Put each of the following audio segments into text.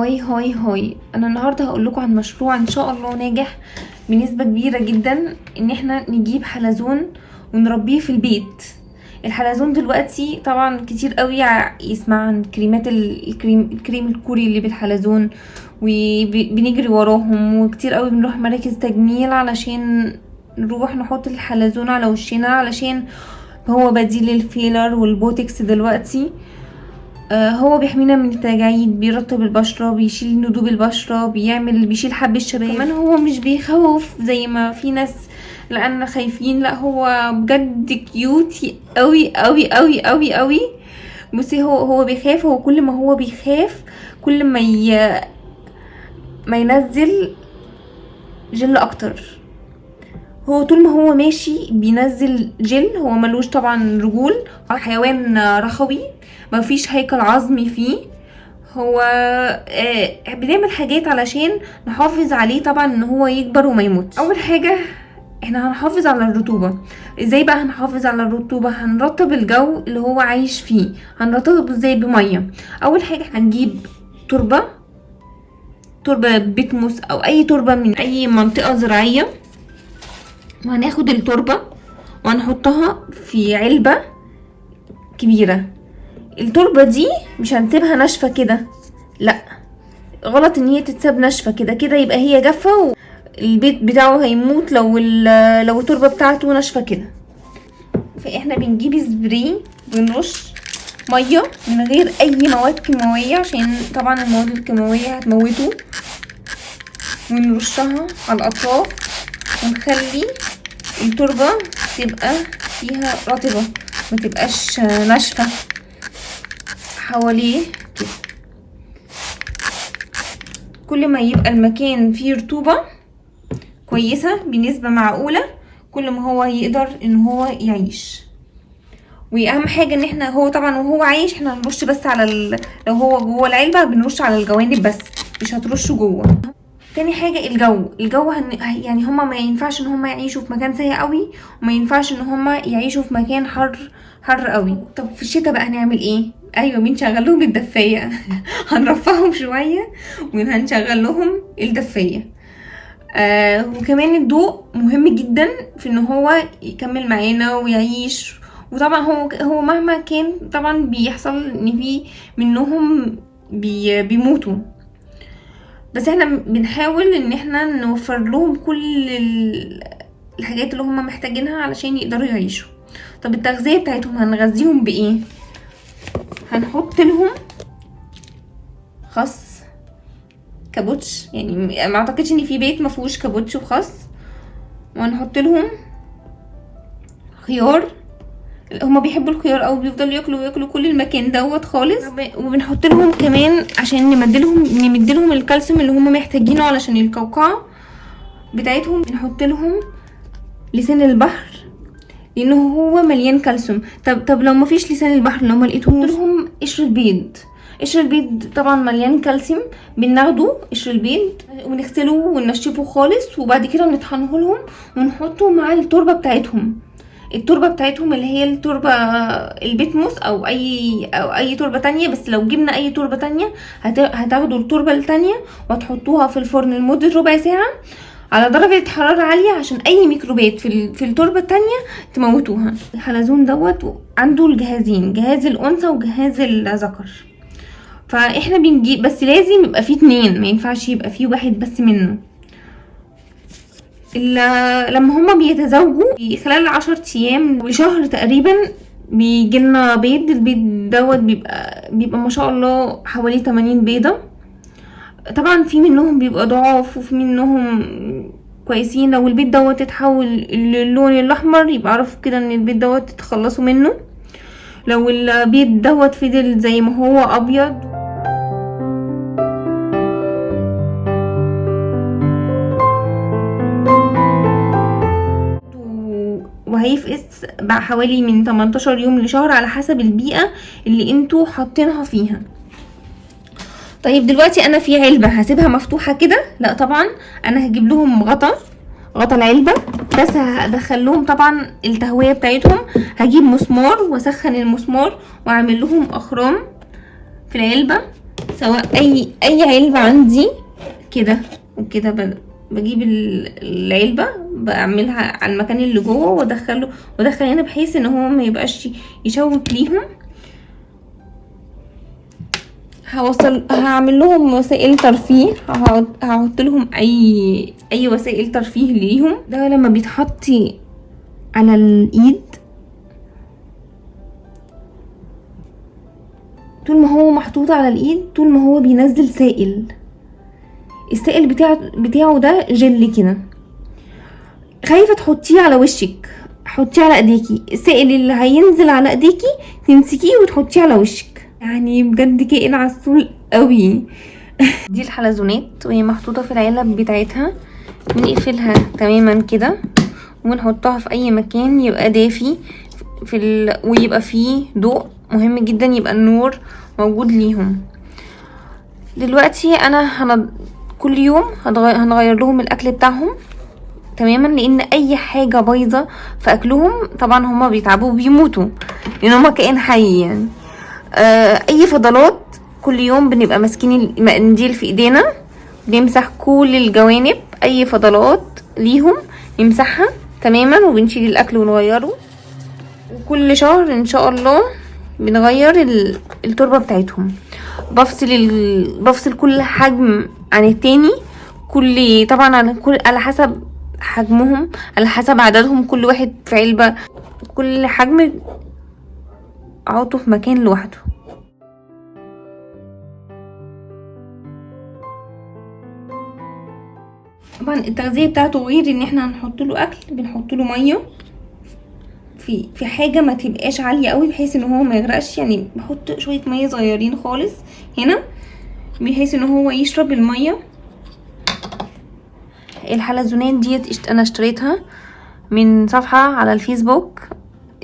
هاي انا النهارده هقول لكم عن مشروع ان شاء الله ناجح بنسبه كبيره جدا، ان احنا نجيب حلزون ونربيه في البيت. الحلزون دلوقتي طبعا كتير قوي يسمع عن كريمات الكريم الكوري اللي بالحلزون، وبنجري وراهم، وكتير قوي بنروح مراكز تجميل علشان نروح نحط الحلزون على وشنا، علشان هو بديل للفيلر والبوتكس دلوقتي. هو بيحمينا من التجاعيد، بيرطب البشرة، بيشيل ندوب البشرة، بيشيل حب الشباب. كمان هو مش بيخوف زي ما في ناس لان خايفين، لا هو بجد كيوتي قوي قوي قوي قوي قوي. بصي هو بيخاف، هو كل ما هو بيخاف كل ما ينزل جل اكتر. هو طول ما هو ماشي بينزل جل، هو ملوش طبعا رجول، حيوان رخوي ما فيش هيكل عظمي فيه. هو بنعمل حاجات علشان نحافظ عليه طبعا ان هو يكبر وما يموت. اول حاجة احنا هنحافظ على الرطوبة. ازاي بقى هنحافظ على الرطوبة؟ هنرطب الجو اللي هو عايش فيه. هنرطبه ازاي؟ بمية. اول حاجة هنجيب تربة بتموس او اي تربة من اي منطقة زراعية، وهناخد التربة وهنحطها في علبة كبيرة. التربة دي مش هنسيبها ناشفة كده، لا غلط ان هي تتساب ناشفة كده يبقى هي جافة والبيت بتاعه هيموت لو التربة بتاعته ناشفة كده. فاحنا بنجيب سبراي ونرش مية من غير اي مواد كيماوية، عشان طبعا المواد الكيماوية هتموته، ونرشها على الاطراف ونخلي التربة تبقى فيها رطبة ما تبقاش ناشفة حواليه كده. كل ما يبقى المكان فيه رطوبة كويسة بنسبة معقولة، كل ما هو يقدر ان هو يعيش. واهم حاجة ان احنا هو طبعا وهو عايش احنا هنرش بس على لو هو جوه العلبة بنرش على الجوانب بس، مش هترشه جوه. تاني حاجة الجو يعني هما ما ينفعش ان هما يعيشوا في مكان ساقع قوي، وما ينفعش ان هما يعيشوا في مكان حر قوي. طب في الشتاء بقى هنعمل ايه؟ ايوه بنشغل لهم الدفاية هنرفعهم شوية وهنشغل لهم الدفاية. وكمان الضوء مهم جدا في ان هو يكمل معانا ويعيش. وطبعا هو مهما كان طبعا بيحصل ان في منهم بيموتوا، بس احنا بنحاول ان احنا نوفر لهم كل الحاجات اللي هم محتاجينها علشان يقدروا يعيشوا. طب التغذية بتاعتهم هنغذيهم بايه؟ هنحط لهم خس، كابوتش، يعني ما اعتقدش ان في بيت ما فيهوش كابوتش وخس. وهنحط لهم خيار، هما بيحبوا الخيار او بيفضلوا ياكلوا كل المكان دوت خالص. وبنحط لهم كمان عشان نمد لهم الكالسيوم اللي هما محتاجينه علشان القوقعه بتاعتهم. بنحط لهم لسان البحر لانه هو مليان كالسيوم. طب لو ما فيش لسان البحر، لو ما لقيتهم لهم قشر البيض طبعا مليان كالسيوم. بناخده قشر البيض ونغسله وننشفه خالص، وبعد كده نطحنه لهم ونحطه مع التربه بتاعتهم اللي هي التربه البتموس او اي تربه تانية. بس لو جبنا اي تربه تانية هتاخدوا التربه التانية وتحطوها في الفرن لمده ربع ساعه على درجه حراره عاليه، عشان اي ميكروبات في التربه التانية تموتوها. الحلزون دوت عنده الجهازين، جهاز الانثى وجهاز الذكر. فاحنا بنجيب، بس لازم يبقى فيه 2، ما ينفعش يبقى فيه واحد بس منه. لما هما بيتزوجوا خلال 10 ايام لشهر تقريبا بيجيلنا بيض. البيض دوت بيبقى ما شاء الله حوالي 80 بيضة. طبعا في منهم بيبقى ضعاف وفي منهم كويسين. لو البيض دوت اتحول للون الاحمر يبقى عرفوا كده ان البيض دوت تتخلصوا منه. لو البيض دوت فضل زي ما هو ابيض وهيفقس بقى حوالي من 18 يوم لشهر على حسب البيئة اللي انتوا حاطينها فيها. طيب دلوقتي انا في علبة هسيبها مفتوحة كده؟ لا طبعا انا هجيب لهم غطا العلبة، بس هدخل لهم طبعا التهوية بتاعتهم. هجيب مسمار واسخن المسمار واعمل لهم اخرام في العلبة سواء اي علبة عندي كده وكده، بجيب العلبة بعملها على المكان اللي جوه وادخل هنا، بحيث ان هو ما يبقاش يشوك ليهم. هعمل لهم وسائل ترفيه، هحط لهم اي وسائل ترفيه ليهم. ده لما بيتحط على الايد طول ما هو محطوط على الايد، طول ما هو بينزل سائل، السائل بتاعه ده جل كده. خايفه تحطيه على وشك، حطيه على ايديكي، السائل اللي هينزل على ايديكي تمسكيه وتحطيه على وشك. يعني بجد كائن عسول قوي. دي الحلزونات وهي محطوطه في العلب بتاعتها، بنقفلها تماما كده ونحطها في اي مكان يبقى دافي ويبقى فيه ضوء. مهم جدا يبقى النور موجود ليهم. دلوقتي انا كل يوم هنغير لهم الاكل بتاعهم تماما، لان اي حاجه بايظه في اكلهم طبعا هما بيتعبوا وبيموتوا، لان هما كائن حي يعني. اي فضلات كل يوم بنبقى ماسكين المنديل في ايدينا، بنمسح كل الجوانب، اي فضلات ليهم نمسحها تماما، وبنشيل الاكل ونغيره. وكل شهر ان شاء الله بنغير التربه بتاعتهم. بفصل كل حجم عن التاني، طبعا على حسب حجمهم، على حسب عددهم، كل واحد في علبه، كل حجم احطه في مكان لوحده. طبعا التغذيه بتاعته غير ان احنا هنحط له اكل، بنحط له ميه في حاجه ما تبقاش عاليه قوي بحيث ان هو ما يغرقش. يعني بحط شويه ميه صغيرين خالص هنا بحيث ان هو يشرب الميه. الحلزونات ديت انا اشتريتها من صفحه على الفيسبوك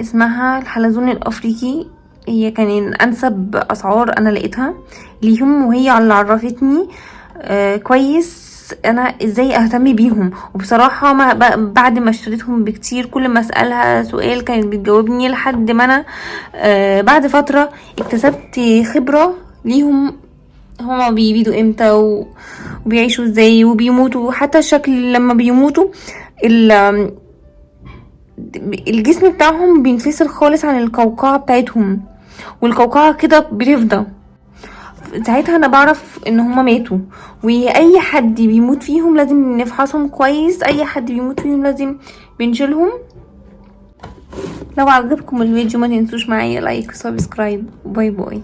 اسمها الحلزون الافريقي، هي كان انسب اسعار انا لقيتها ليهم، وهي اللي عرفتني كويس انا ازاي اهتم بيهم. وبصراحة بعد ما اشتريتهم بكتير، كل ما اسألها سؤال كانت بتجاوبني، لحد ما انا بعد فترة اكتسبت خبرة ليهم، هما بيبيضوا امتى وبيعيشوا ازاي وبيموتوا، حتى الشكل لما بيموتوا الجسم بتاعهم بينفصل خالص عن القوقعة بتاعتهم، والقوقعة كده بتفضى. ساعتها انا بعرف ان هما ماتوا. واي حد بيموت فيهم لازم نفحصهم كويس، اي حد بيموت فيهم لازم بنشيلهم. لو عجبكم الفيديو ما تنسوش معايا لايك وسبسكرايب. باي باي.